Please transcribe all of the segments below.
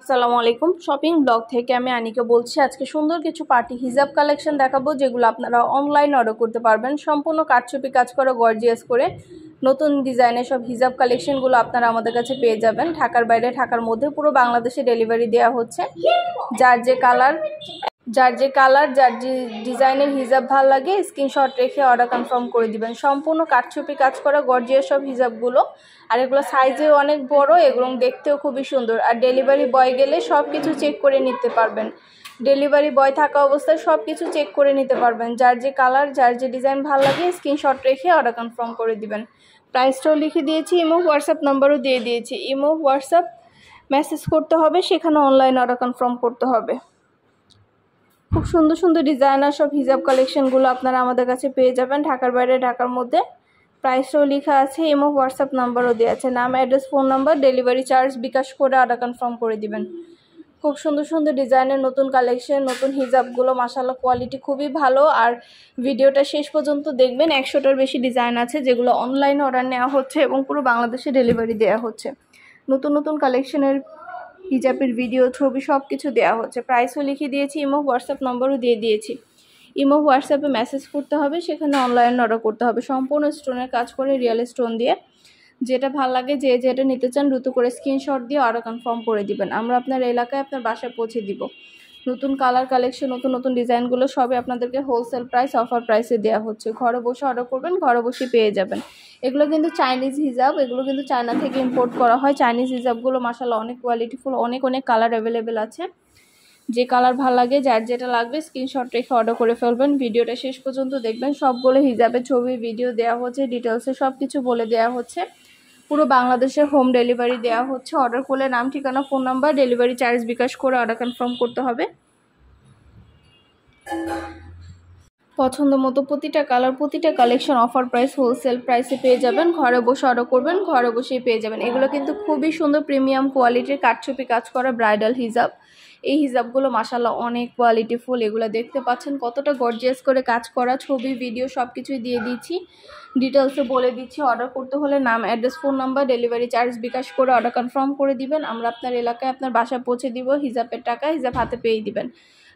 আসসালামু আলাইকুম। Shopping blog থেকে আমি আনিকা বলছি। আজকে সুন্দর কিছু পার্টি হিজাব কালেকশন দেখাবো, যেগুলো আপনারা অনলাইন অর্ডার করতে পারবেন। সম্পূর্ণ কারচুপি কাজ করা গর্জিয়াস করে নতুন ডিজাইনের সব হিজাব কালেকশনগুলো আপনারা আমাদের কাছে পেয়ে যাবেন। ঢাকার বাইরে, ঢাকার মধ্যে পুরো বাংলাদেশে ডেলিভারি দেওয়া হচ্ছে। যার যে কালার, যার যে ডিজাইনের হিজাব ভালো লাগে স্ক্রিনশট রেখে অর্ডার কনফার্ম করে দিবেন। সম্পূর্ণ কারচুপি কাজ করা গর্জিয়াস সব হিজাবগুলো, আর এগুলো সাইজেও অনেক বড় এবং দেখতেও খুবই সুন্দর। আর ডেলিভারি বয় গেলে সব কিছু চেক করে নিতে পারবেন। ডেলিভারি বয় থাকা অবস্থায় সব কিছু চেক করে নিতে পারবেন। যার যে কালার, যার যে ডিজাইন ভালো লাগে স্ক্রিনশট রেখে অর্ডার কনফার্ম করে দিবেন। প্রাইসটাও লিখে দিয়েছি, ইমো হোয়াটসঅ্যাপ নাম্বারও দিয়ে দিয়েছি। ইমো হোয়াটসঅ্যাপ মেসেজ করতে হবে, সেখানে অনলাইন অর্ডার কনফার্ম করতে হবে। খুব সুন্দর সুন্দর ডিজাইনার সব হিজাব কালেকশনগুলো আপনারা আমাদের কাছে পেয়ে যাবেন ঢাকার বাইরে, ঢাকার মধ্যে। প্রাইসটাও লেখা আছে, ইমো হোয়াটসঅ্যাপ নাম্বারও দেওয়া আছে। নাম, address, phone number, delivery charge bKash করে অর্ডার কনফার্ম করে দিবেন। খুব সুন্দর সুন্দর ডিজাইনের নতুন কালেকশন, নতুন হিজাবগুলো মাশাআল্লাহ কোয়ালিটি খুবই ভালো। আর ভিডিওটা শেষ পর্যন্ত দেখবেন। 100টার বেশি ডিজাইন আছে যেগুলো অনলাইনে অর্ডার নেওয়া হচ্ছে এবং পুরো বাংলাদেশে ডেলিভারি দেওয়া হচ্ছে। নতুন নতুন কালেকশনের হিজাবের ভিডিও, ছবি সব কিছু দেওয়া হচ্ছে। প্রাইসও লিখে দিয়েছি, ইমো হোয়াটসঅ্যাপ নম্বরও দিয়ে দিয়েছি। ইমো হোয়াটসঅ্যাপে মেসেজ করতে হবে, সেখানে অনলাইন অর্ডার করতে হবে। সম্পূর্ণ স্টোনের কাজ করে, রিয়েল স্টোন দিয়ে। যেটা ভালো লাগে, যে যেটা নিতে চান দ্রুত করে স্ক্রিনশট দিয়ে অর্ডার কনফার্ম করে দিবেন। আমরা আপনার এলাকায়, আপনার বাসায় পৌঁছে দিব। নতুন কালার কালেকশন, নতুন নতুন ডিজাইনগুলো সবই আপনাদেরকে হোলসেল প্রাইস, অফার প্রাইসে দেওয়া হচ্ছে। ঘরে বসে অর্ডার করবেন, ঘরে বসে পেয়ে যাবেন। এগুলো কিন্তু চাইনিজ হিজাব, এগুলো কিন্তু চায়না থেকে ইম্পোর্ট করা হয়। চাইনিজ হিজাবগুলো মাশাআল্লাহ অনেক কোয়ালিটিফুল, অনেক কালার অ্যাভেলেবেল আছে। যে কালার ভালো লাগে, যার যেটা লাগবে স্ক্রিনশট রেখে অর্ডার করে ফেলবেন। ভিডিওটা শেষ পর্যন্ত দেখবেন। সবগুলো হিজাবের ছবি, ভিডিও দেওয়া হচ্ছে, ডিটেলসে সব কিছু বলে দেওয়া হচ্ছে। পুরো বাংলাদেশে হোম ডেলিভারি দেওয়া হচ্ছে। অর্ডার করলে নাম, ঠিকানা, phone number, delivery charge bKash করে অর্ডার কনফার্ম করতে হবে। পছন্দ মতো প্রতিটা কালার, প্রতিটা কালেকশন অফার প্রাইস, হোলসেল প্রাইসে পেয়ে যাবেন। ঘরে বসে অর্ডার করবেন, ঘরে বসেই পেয়ে যাবেন। এগুলো কিন্তু খুবই সুন্দর প্রিমিয়াম কোয়ালিটির কারচুপি কাজ করা ব্রাইডাল হিজাব। এই হিজাবগুলো মাশাআল্লাহ অনেক কোয়ালিটিফুল। এগুলো দেখতে পাচ্ছেন কতটা গর্জিয়াস করে কাজ করা। ছবি, ভিডিও সব কিছুই দিয়ে দিচ্ছি, ডিটেলসে বলে দিচ্ছি। অর্ডার করতে হলে নাম, address, phone number, delivery charge bKash করে অর্ডার কনফার্ম করে দিবেন। আমরা আপনার এলাকায়, আপনার বাসায় পৌঁছে দিব। হিজাবের টাকা হিজাব হাতে পেয়ে দিবেন।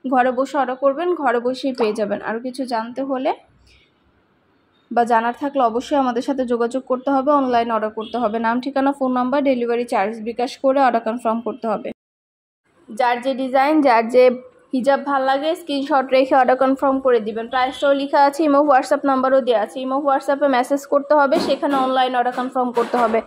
ঘরে বসে অর্ডার করবেন, ঘরে বসেই পেয়ে যাবেন। আরও কিছু জানতে হলে বা জানার থাকলে অবশ্যই আমাদের সাথে যোগাযোগ করতে হবে, অনলাইন অর্ডার করতে হবে। নাম, ঠিকানা, phone number, delivery charge bKash করে অর্ডার কনফার্ম করতে হবে। যার যে ডিজাইন, যার যে হিজাব ভালো লাগে স্ক্রিনশট রেখে অর্ডার কনফার্ম করে দিবেন। প্রাইসটাও লেখা আছে, ইমো হোয়াটসঅ্যাপ নাম্বারও দেওয়া আছে। ইমো হোয়াটসঅ্যাপে মেসেজ করতে হবে, সেখানে অনলাইন অর্ডার কনফার্ম করতে হবে।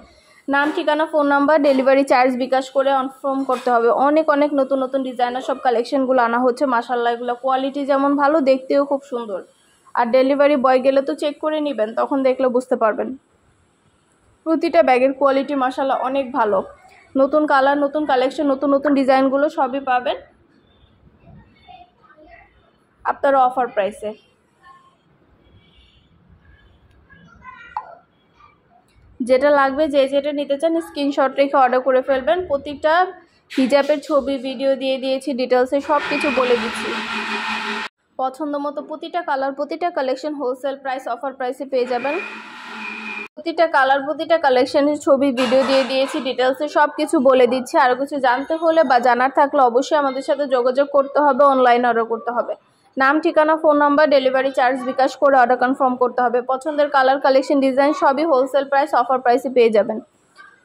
নাম, ঠিকানা, phone number, delivery charge bKash করে কনফার্ম করতে হবে। অনেক নতুন নতুন ডিজাইনার সব কালেকশনগুলো আনা হচ্ছে মাশাআল্লাহ। এগুলো কোয়ালিটি যেমন ভালো, দেখতেও খুব সুন্দর। আর ডেলিভারি বয় গেলে তো চেক করে নেবেন, তখন দেখলে বুঝতে পারবেন। প্রতিটা ব্যাগের কোয়ালিটি মাশাআল্লাহ অনেক ভালো। নতুন কালার, নতুন কালেকশন, নতুন নতুন ডিজাইনগুলো সবই পাবেন আপনারা অফার প্রাইসে। যেটা লাগবে, যে যেটা নিতে চান স্ক্রিনশট রেখে অর্ডার করে ফেলবেন। প্রতিটা হিজাবের ছবি, ভিডিও দিয়ে দিয়েছি, ডিটেলসে সব কিছু বলে দিচ্ছি। পছন্দ মতো প্রতিটা কালার, প্রতিটা কালেকশন হোলসেল প্রাইস, অফার প্রাইসে পেয়ে যাবেন। প্রতিটা কালার, প্রতিটা কালেকশনের ছবি, ভিডিও দিয়ে দিয়েছি, ডিটেলসে সব কিছু বলে দিচ্ছি। আরও কিছু জানতে হলে বা জানার থাকলে অবশ্যই আমাদের সাথে যোগাযোগ করতে হবে, অনলাইন অর্ডার করতে হবে। নাম, ঠিকানা, phone number, delivery charge bKash করে অর্ডার কনফার্ম করতে হবে। পছন্দের কালার, কালেকশন, ডিজাইন সবই হোলসেল প্রাইস, অফার প্রাইসে পেয়ে যাবেন।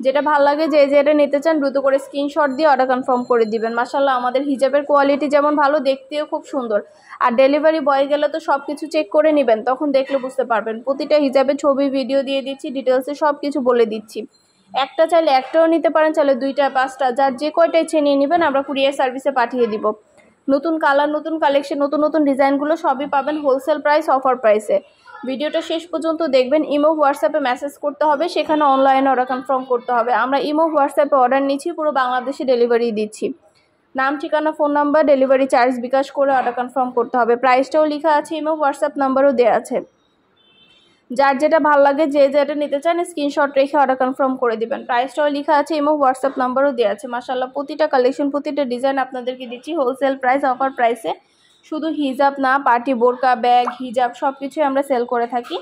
যেটা ভালো লাগে, যে যেটা নিতে চান দ্রুত করে স্ক্রিনশট দিয়ে অর্ডার কনফার্ম করে দিবেন। মাশাআল্লাহ আমাদের হিজাবের কোয়ালিটি যেমন ভালো, দেখতেও খুব সুন্দর। আর ডেলিভারি বয় গেলে তো সব কিছু চেক করে নেবেন, তখন দেখলে বুঝতে পারবেন। প্রতিটা হিজাবের ছবি, ভিডিও দিয়ে দিচ্ছি, ডিটেলসে সব কিছু বলে দিচ্ছি। একটা চাইলে একটাও নিতে পারেন, চাইলে 2টা, 5টা, যার যে কয়টা ইচ্ছে নিয়ে নেবেন, আমরা কুরিয়ার সার্ভিসে পাঠিয়ে দিব। নতুন কালার, নতুন কালেকশন, নতুন নতুন ডিজাইনগুলো সবই পাবেন হোলসেল প্রাইস, অফার প্রাইসে। ভিডিওটা শেষ পর্যন্ত দেখবেন। ইমো হোয়াটসঅ্যাপে মেসেজ করতে হবে, সেখানে অনলাইন অর্ডার কনফার্ম করতে হবে। আমরা ইমো হোয়াটসঅ্যাপে অর্ডার নিচ্ছি, পুরো বাংলাদেশে ডেলিভারি দিচ্ছি। নাম, ঠিকানা, phone number, delivery charge bKash করে অর্ডার কনফার্ম করতে হবে। প্রাইসটাও লেখা আছে, ইমো হোয়াটসঅ্যাপ নাম্বারও দেওয়া আছে। যার যেটা ভালো লাগে, যে যেটা নিতে চান স্ক্রিনশট রেখে অর্ডার কনফার্ম করে দিবেন। প্রাইসটাও লেখা আছে, ইমো হোয়াটসঅ্যাপ নাম্বারও দেওয়া আছে। মাশাআল্লাহ প্রতিটা কালেকশন, প্রতিটা ডিজাইন আপনাদেরকে দিচ্ছি হোলসেল প্রাইস, অফার প্রাইসে। শুধু হিজাব না, পার্টি বোরকা, ব্যাগ, হিজাব সব কিছুই আমরা সেল করে থাকি।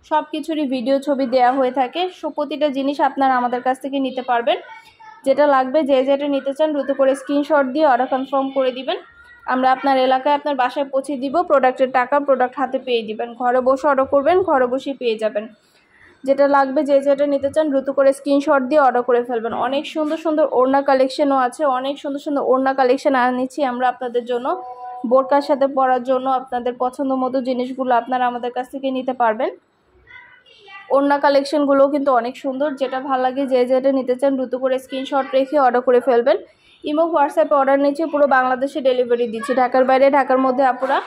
সব কিছুরই ভিডিও, ছবি দেওয়া হয়ে থাকে। প্রতিটা জিনিস আপনারা আমাদের কাছ থেকে নিতে পারবেন। যেটা লাগবে যে যেটা নিতে চান দ্রুত করে স্ক্রিনশট দিয়ে অর্ডার কনফার্ম করে দিবেন। আমরা আপনার এলাকায় আপনার বাসায় পৌঁছে দিব। প্রোডাক্টের টাকা প্রোডাক্ট হাতে পেয়ে দিবেন। ঘরে বসে অর্ডার করবেন, ঘরে বসেই পেয়ে যাবেন। যেটা লাগবে যে যেটা নিতে চান দ্রুত করে স্ক্রিনশট দিয়ে অর্ডার করে ফেলবেন। অনেক সুন্দর সুন্দর ওড়না কালেকশনও আছে, অনেক সুন্দর সুন্দর ওড়না কালেকশন আনিয়েছি আমরা আপনাদের জন্য। বোরকার সাথে পরার জন্য আপনাদের পছন্দ মতো জিনিসগুলো আপনারা আমাদের কাছ থেকে নিতে পারবেন। ওড়না কালেকশনগুলোও কিন্তু অনেক সুন্দর। যেটা ভালো লাগে যে যেটা নিতে চান দ্রুত করে স্ক্রিনশট রেখে অর্ডার করে ফেলবেন। ইমো হোয়াটসঅ্যাপে অর্ডার নিচ্ছি, পুরো বাংলাদেশে ডেলিভারি দিচ্ছি। ঢাকার বাইরে, ঢাকার মধ্যে আপুরা।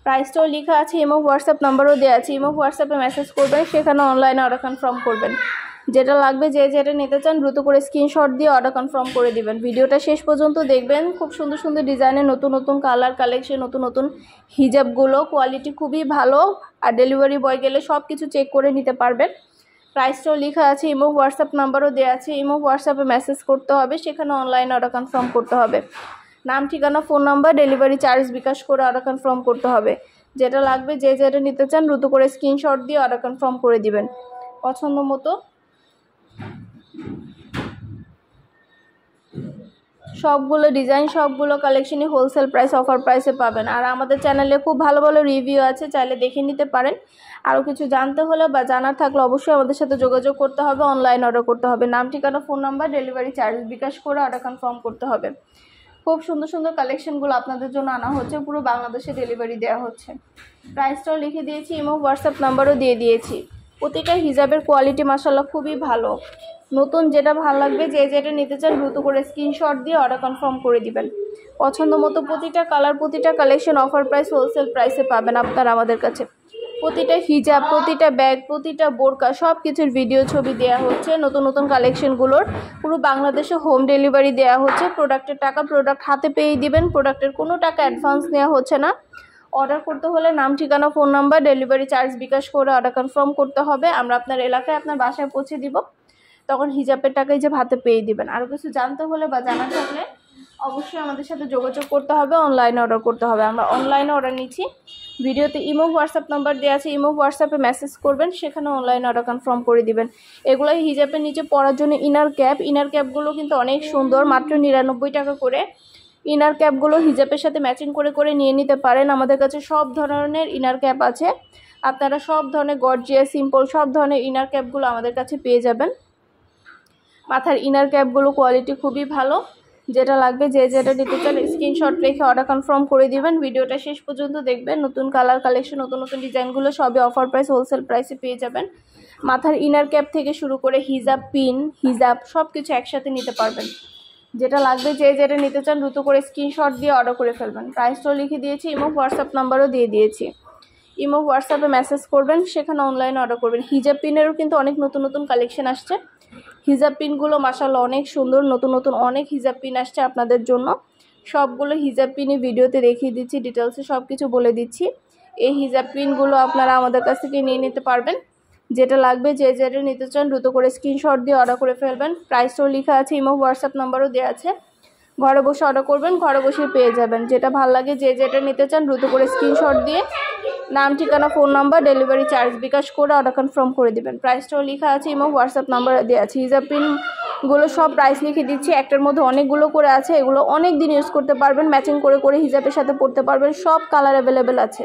প্রাইসটাও লেখা আছে, ইমো হোয়াটসঅ্যাপ নাম্বারও দেওয়া আছে। ইমো হোয়াটসঅ্যাপে মেসেজ করবেন, সেখানে অনলাইনে অর্ডার কনফার্ম করবেন। যেটা লাগবে যে যেটা নিতে চান দ্রুত করে স্ক্রিনশট দিয়ে অর্ডার কনফার্ম করে দিবেন। ভিডিওটা শেষ পর্যন্ত দেখবেন। খুব সুন্দর সুন্দর ডিজাইনের নতুন নতুন কালার কালেকশন, নতুন নতুন হিজাবগুলো কোয়ালিটি খুবই ভালো। আর ডেলিভারি বয় গেলে সব কিছু চেক করে নিতে পারবেন। প্রাইসটাও লেখা আছে, ইমো হোয়াটসঅ্যাপ নাম্বারও দেওয়া আছে। ইমো হোয়াটসঅ্যাপে মেসেজ করতে হবে, সেখানে অনলাইনে অর্ডার কনফার্ম করতে হবে। নাম, ঠিকানা, phone number, delivery charge bKash করে অর্ডার কনফার্ম করতে হবে। যেটা লাগবে যে যেটা নিতে চান দ্রুত করে স্ক্রিনশট দিয়ে অর্ডার কনফার্ম করে দিবেন পছন্দ মতো। সবগুলো ডিজাইন, সবগুলো কালেকশনই হোলসেল প্রাইস, অফার প্রাইসে পাবেন। আর আমাদের চ্যানেলে খুব ভালো ভালো রিভিউ আছে, চাইলে দেখে নিতে পারেন। আরও কিছু জানতে হলে বা জানার থাকলে অবশ্যই আমাদের সাথে যোগাযোগ করতে হবে, অনলাইন অর্ডার করতে হবে। নাম, ঠিকানা, phone number, delivery charge bKash করে অর্ডার কনফার্ম করতে হবে। খুব সুন্দর সুন্দর কালেকশনগুলো আপনাদের জন্য আনা হচ্ছে, পুরো বাংলাদেশে ডেলিভারি দেওয়া হচ্ছে। প্রাইসটাও লিখে দিয়েছি, ইমো হোয়াটসঅ্যাপ নাম্বারও দিয়ে দিয়েছি। প্রতিটা হিজাবের কোয়ালিটি মাশাআল্লাহ খুবই ভালো। নতুন যেটা ভালো লাগবে যে যেটা নিতে চান দ্রুত করে স্ক্রিনশট দিয়ে অর্ডার কনফার্ম করে দিবেন। পছন্দ মতো প্রতিটা কালার, প্রতিটা কালেকশন অফার প্রাইস, হোলসেল প্রাইসে পাবেন আপনারা আমাদের কাছে। প্রতিটা হিজাব, প্রতিটা ব্যাগ, প্রতিটা বোরকা সব কিছুর ভিডিও ছবি দেওয়া হচ্ছে। নতুন নতুন কালেকশনগুলোর পুরো বাংলাদেশে হোম ডেলিভারি দেওয়া হচ্ছে। প্রোডাক্টের টাকা প্রোডাক্ট হাতে পেয়ে দিবেন। প্রোডাক্টের কোনো টাকা অ্যাডভান্স নেওয়া হচ্ছে না। অর্ডার করতে হলে নাম, ঠিকানা, phone number, delivery charge bKash করে অর্ডার কনফার্ম করতে হবে। আমরা আপনার এলাকায় আপনার বাসায় পৌঁছে দিব। তখন হিজাবের টাকা হিজাব হাতে পেয়ে দিবেন। আরও কিছু জানতে হলে বা জানার থাকলে অবশ্যই আমাদের সাথে যোগাযোগ করতে হবে, অনলাইনে অর্ডার করতে হবে। আমরা অনলাইনে অর্ডার নিচ্ছি। ভিডিওতে ইমো হোয়াটসঅ্যাপ নাম্বার দেওয়া আছে, ইমো হোয়াটসঅ্যাপে মেসেজ করবেন, সেখানে অনলাইনে অর্ডার কনফার্ম করে দিবেন। এগুলো হিজাবের নিচে পরার জন্য ইনার ক্যাপ। ইনার ক্যাপগুলো কিন্তু অনেক সুন্দর, মাত্র 99 টাকা করে। ইনার ক্যাপগুলো হিজাবের সাথে ম্যাচিং করে করে নিয়ে নিতে পারেন। আমাদের কাছে সব ধরনের ইনার ক্যাপ আছে। আপনারা সব ধরনের গর্জিয়াস, সিম্পল সব ধরনের ইনার ক্যাপগুলো আমাদের কাছে পেয়ে যাবেন। মাথার ইনার ক্যাপগুলো কোয়ালিটি খুবই ভালো। যেটা লাগবে যে যেটা নিতে চান স্ক্রিনশট রেখে অর্ডার কনফার্ম করে দিবেন। ভিডিওটা শেষ পর্যন্ত দেখবেন। নতুন কালার কালেকশন, নতুন নতুন ডিজাইনগুলো সবই অফার প্রাইস, হোলসেল প্রাইসে পেয়ে যাবেন। মাথার ইনার ক্যাপ থেকে শুরু করে হিজাব, পিন, হিজাব সব কিছু একসাথে নিতে পারবেন। যেটা লাগবে যে যেটা নিতে চান দ্রুত করে স্ক্রিনশট দিয়ে অর্ডার করে ফেলবেন। প্রাইসটাও লিখে দিয়েছি, ইমো হোয়াটসঅ্যাপ নাম্বারও দিয়ে দিয়েছি। ইমো হোয়াটসঅ্যাপে মেসেজ করবেন, সেখানে অনলাইনে অর্ডার করবেন। হিজাব পিনেরও কিন্তু অনেক নতুন নতুন কালেকশন আসছে। হিজাব পিনগুলো মাশাআল্লাহ অনেক সুন্দর, নতুন নতুন অনেক হিজাব পিন আসছে আপনাদের জন্য। সবগুলো হিজাব পিনই ভিডিওতে দেখিয়ে দিচ্ছি, ডিটেলসে সব কিছু বলে দিচ্ছি। এই হিজাব পিনগুলো আপনারা আমাদের কাছ থেকে নিয়ে নিতে পারবেন। যেটা লাগবে যে যেটা নিতে চান দ্রুত করে স্ক্রিনশট দিয়ে অর্ডার করে ফেলবেন। প্রাইসটাও লেখা আছে, ইমো হোয়াটসঅ্যাপ নাম্বারও দেওয়া আছে। ঘরে বসে অর্ডার করবেন, ঘরে বসে পেয়ে যাবেন। যেটা ভালো লাগে যে যেটা নিতে চান দ্রুত করে স্ক্রিনশট দিয়ে নাম, ঠিকানা, phone number, delivery charge bKash করে অর্ডার কনফার্ম করে দিবেন। প্রাইসটাও লেখা আছে, ইমো হোয়াটসঅ্যাপ নাম্বার দেওয়া আছে। হিজাব পিনগুলো সব প্রাইস লিখে দিচ্ছি। একটার মধ্যে অনেকগুলো করে আছে। এগুলো অনেক দিন ইউজ করতে পারবেন, ম্যাচিং করে করে হিজাবের সাথে পরতে পারবেন। সব কালার অ্যাভেলেবেল আছে।